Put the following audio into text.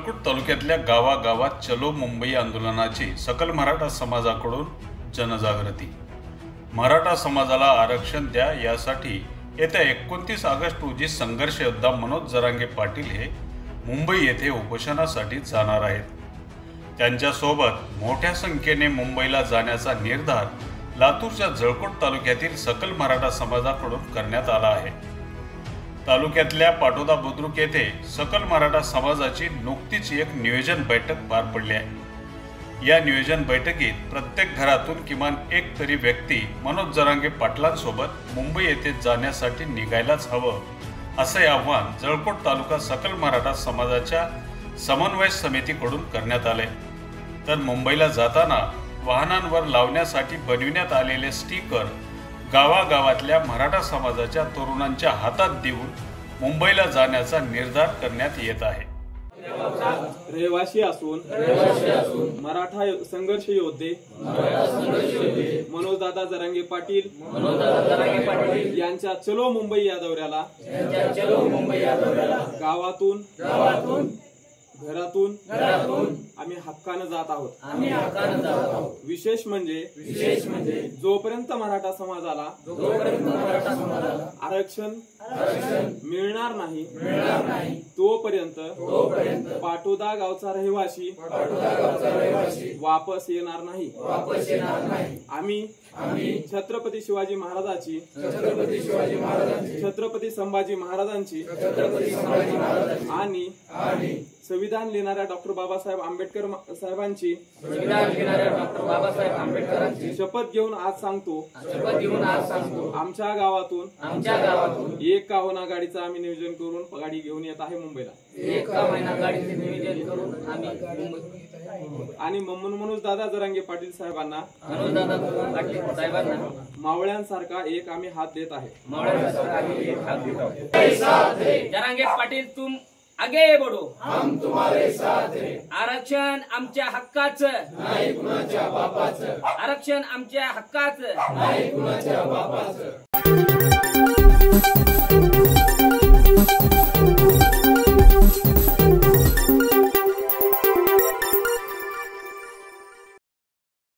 जळकोट तालुक्यातल्या गावागावात चलो मुंबई आंदोलनाची सकल मराठा समाजाकडून जनजागृती। मराठा समाजाला आरक्षण द्या यासाठी येत्या 29 ऑगस्ट रोजी संघर्ष योद्धा मनोज जरांगे पाटील हे मुंबई येथे उपोषणासाठी जाणार आहेत। त्यांच्यासोबत मोठ्या संख्येने मुंबईला जाण्याचा निर्धार लातूरच्या जळकोट तालुक्यातील सकल मराठा समाजाकडून करण्यात आला आहे। तालुक्यातल्या पाटोदा बुद्रुक येथे सकल मराठा समाजाची नुकतीच एक नियोजन बैठक पार पडली आहे। या नियोजन बैठकीत प्रत्येक घरातून किमान एक तरी व्यक्ती मनोज जरांगे पाटलांसोबत मुंबई येथे जाण्यासाठी निघायलाच हवं, असे आवाहन जळकोट तालुका सकल मराठा समाजाच्या समन्वय समितीकडून करण्यात आले। तर मुंबईला जाताना वाहनांवर लावण्यासाठी बनविण्यात आलेले स्टिकर गावागावातल्या मराठा समाजाच्या तरुणांच्या हातात देऊन मुंबईला जाण्याचा निर्धार करण्यात येत आहे। रहिवासी असून मराठा संघर्ष योद्धे मनोजदादा जरांगे पाटील यांच्या चलो मुंबई या दौऱ्याला गावातून घरातून आम्ही हक्कानं जात आहोत। विशेष म्हणजे जोपर्यंत मराठा समाजाला आरक्षण मिळणार नाही तोपर्यंत पाटोदा गावचा रहिवासी वापस येणार नाही। आम्ही छत्रपती शिवाजी महाराजांची छत्रपती संभाजी महाराजांची आणि संविधान लिहिणाऱ्या डॉक्टर बाबासाहेब आंबेडकर साहेबांची शपथ घेऊन आज सांगतो आमच्या गावातून एक का होना गाडीचं आम्ही नियोजन करून गाडी घेऊन येत आहे मुंबईला। आणि मनोज दादा जरांगे पाटील साहेबांना मावळ्यांसारखा एक आम्ही हात देत आहे। जरांगे पाटील तुम आगे बढ़ो, हम तुम्हारे साथ हैं। आरक्षण आमच्या हक्काचं नाही कुणाच्या बापाचं, आरक्षण आमच्या हक्काचं नाही कुणाच्या बापाचं।